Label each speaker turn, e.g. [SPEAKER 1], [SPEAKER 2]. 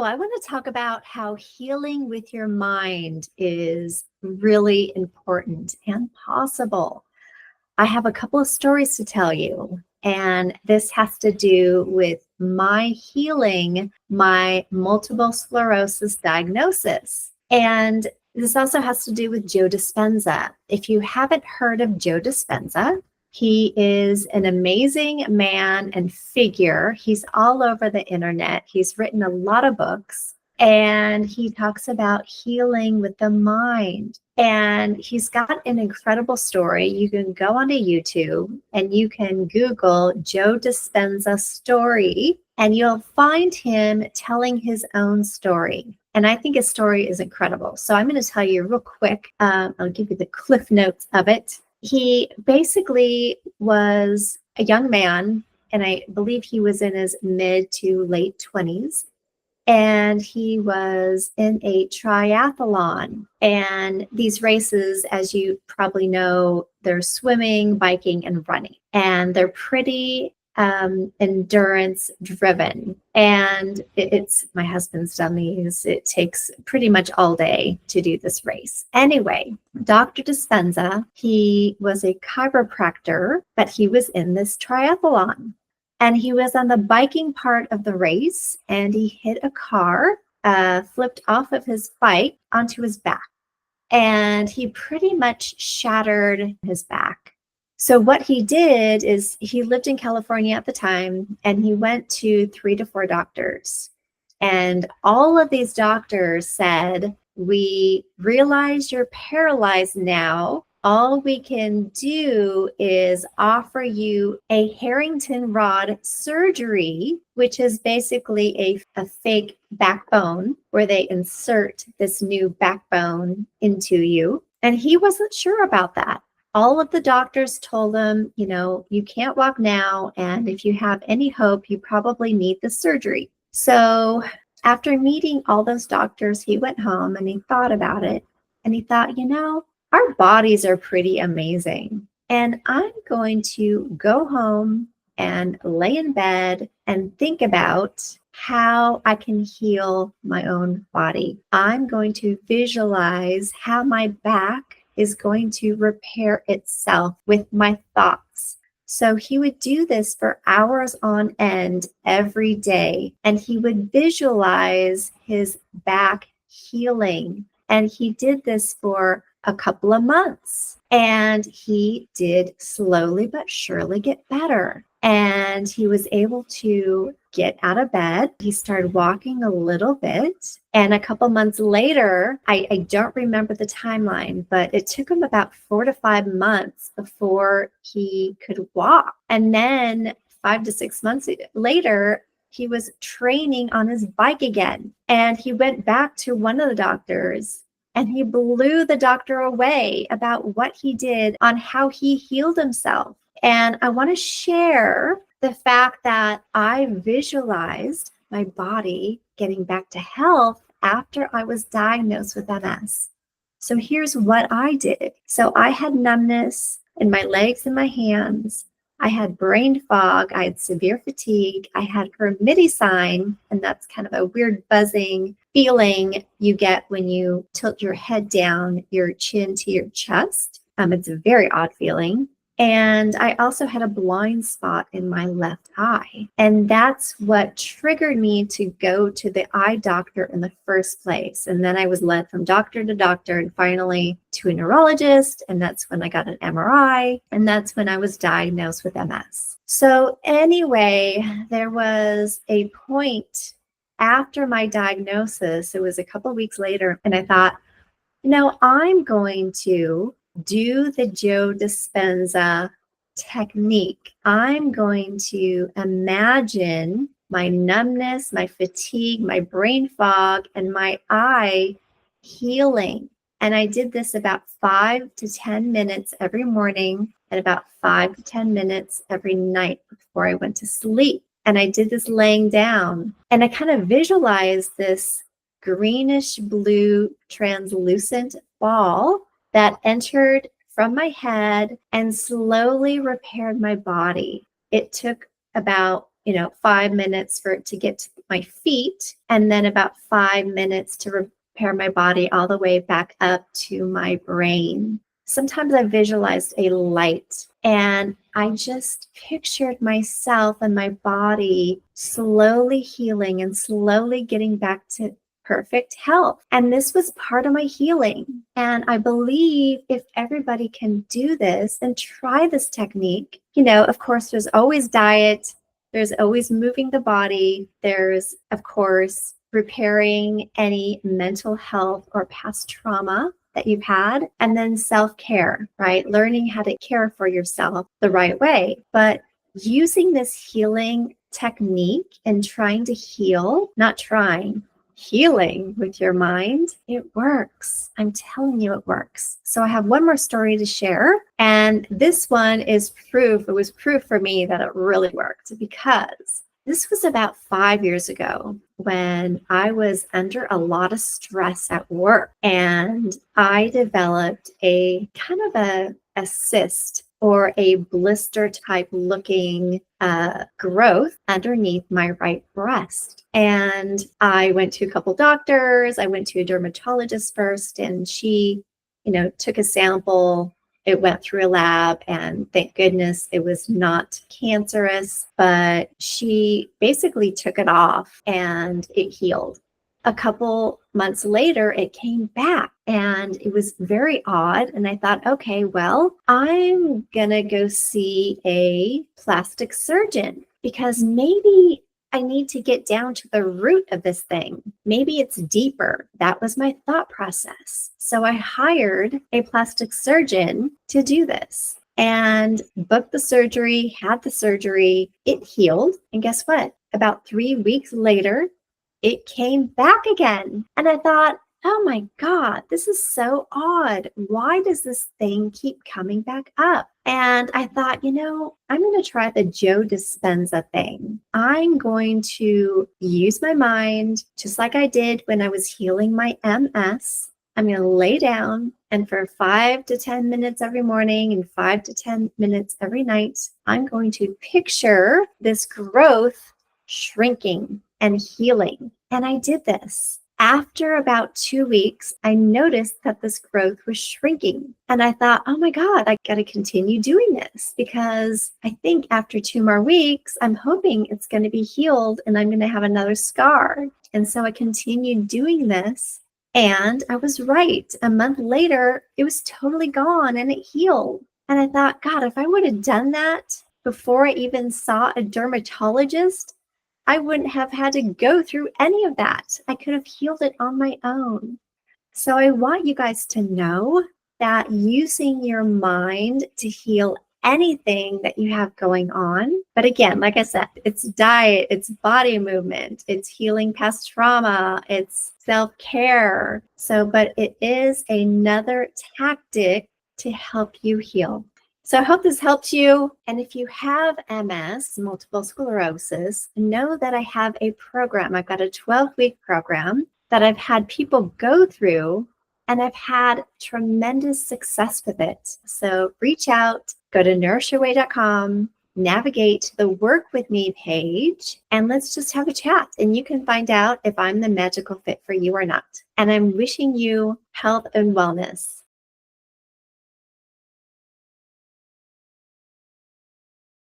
[SPEAKER 1] I want to talk about how healing with your mind is really important and possible. I have a couple of stories to tell you, and this has to do with my healing my multiple sclerosis diagnosis. And this also has to do with Joe Dispenza. If you haven't heard of Joe Dispenza, he is an amazing man and figure. He's all over the internet. He's written a lot of books, and he talks about healing with the mind. And he's got an incredible story. You can go onto YouTube and you can Google Joe Dispenza story, and you'll find him telling his own story. And I think his story is incredible. So I'm going to tell you real quick. I'll give you the cliff notes of it. He basically was a young man, and I believe he was in his mid to late 20s. And he was in a triathlon. And these races, as you probably know, they're swimming, biking, and running. And they're pretty endurance driven. And it's my husband's done these. It takes pretty much all day to do this race. Anyway, Dr. Dispenza, he was a chiropractor, but he was in this triathlon. And he was on the biking part of the race, and he hit a car, flipped off of his bike onto his back. And he pretty much shattered his back. So what he did is he lived in California at the time, and he went to 3 to 4 doctors. And all of these doctors said, "We realize you're paralyzed now. All we can do is offer you a Harrington rod surgery," which is basically a fake backbone where they insert this new backbone into you. And he wasn't sure about that. All of the doctors told him, you can't walk now. And if you have any hope, you probably need the surgery. So after meeting all those doctors, he went home and he thought about it. And he thought, our bodies are pretty amazing. And I'm going to go home and lay in bed and think about how I can heal my own body. I'm going to visualize how my back is going to repair itself with my thoughts. So he would do this for hours on end every day, and he would visualize his back healing. And he did this for a couple of months, and he did slowly but surely get better. And he was able to get out of bed. He started walking a little bit. And a couple months later, I don't remember the timeline, but it took him about 4 to 5 months before he could walk. And then 5 to 6 months later, he was training on his bike again. And he went back to one of the doctors, and he blew the doctor away about what he did on how he healed himself. And I want to share the fact that I visualized my body getting back to health after I was diagnosed with MS. So here's what I did. So I had numbness in my legs and my hands. I had brain fog. I had severe fatigue. I had hermidisine, and that's kind of a weird buzzing feeling you get when you tilt your head down, your chin to your chest. It's a very odd feeling. And I also had a blind spot in my left eye. And that's what triggered me to go to the eye doctor in the first place. And then I was led from doctor to doctor and finally to a neurologist. And that's when I got an MRI. And that's when I was diagnosed with MS. So anyway, there was a point after my diagnosis, it was a couple of weeks later, and I thought, I'm going to do the Joe Dispenza technique. I'm going to imagine my numbness, my fatigue, my brain fog, and my eye healing. And I did this about 5 to 10 minutes every morning and about 5 to 10 minutes every night before I went to sleep. And I did this laying down, and I kind of visualized this greenish blue translucent ball that entered from my head and slowly repaired my body. It took about, 5 minutes for it to get to my feet, and then about 5 minutes to repair my body all the way back up to my brain. Sometimes I visualized a light, and I just pictured myself and my body slowly healing and slowly getting back to perfect health. And this was part of my healing. And I believe if everybody can do this and try this technique, of course, there's always diet, there's always moving the body, there's, of course, repairing any mental health or past trauma that you've had, and then self-care, right? Learning how to care for yourself the right way. But using this healing technique and trying to heal, not trying, healing with your mind, it works. I'm telling you, it works. So I have one more story to share. And this one is proof. It was proof for me that it really worked, because this was about 5 years ago when I was under a lot of stress at work, and I developed a kind of a cyst or a blister type looking growth underneath my right breast. And I went to a couple doctors. I went to a dermatologist first, and she, took a sample. It went through a lab, and thank goodness it was not cancerous, but she basically took it off and it healed. A couple months later, it came back, and it was very odd. And I thought, okay, well, I'm gonna go see a plastic surgeon, because maybe I need to get down to the root of this thing. Maybe it's deeper. That was my thought process. So I hired a plastic surgeon to do this and booked the surgery, had the surgery. It healed. And guess what? About 3 weeks later, it came back again. And I thought, oh my God, this is so odd. Why does this thing keep coming back up? And I thought, I'm going to try the Joe Dispenza thing. I'm going to use my mind, just like I did when I was healing my MS. I'm going to lay down, and for 5 to 10 minutes every morning and 5 to 10 minutes every night, I'm going to picture this growth shrinking and healing. And I did this. After about 2 weeks, I noticed that this growth was shrinking. And I thought, oh my God, I got to continue doing this, because I think after 2 more weeks, I'm hoping it's going to be healed and I'm going to have another scar. And so I continued doing this. And I was right. A month later, it was totally gone and it healed. And I thought, God, if I would have done that before I even saw a dermatologist, I wouldn't have had to go through any of that. I could have healed it on my own. So I want you guys to know that using your mind to heal anything that you have going on, but again, like I said, it's diet, it's body movement, it's healing past trauma, it's self-care. But it is another tactic to help you heal. So I hope this helped you. And if you have MS, multiple sclerosis, know that I have a program. I've got a 12-week program that I've had people go through, and I've had tremendous success with it. So reach out, go to nourishyourway.com, navigate to the Work With Me page, and let's just have a chat. And you can find out if I'm the magical fit for you or not. And I'm wishing you health and wellness.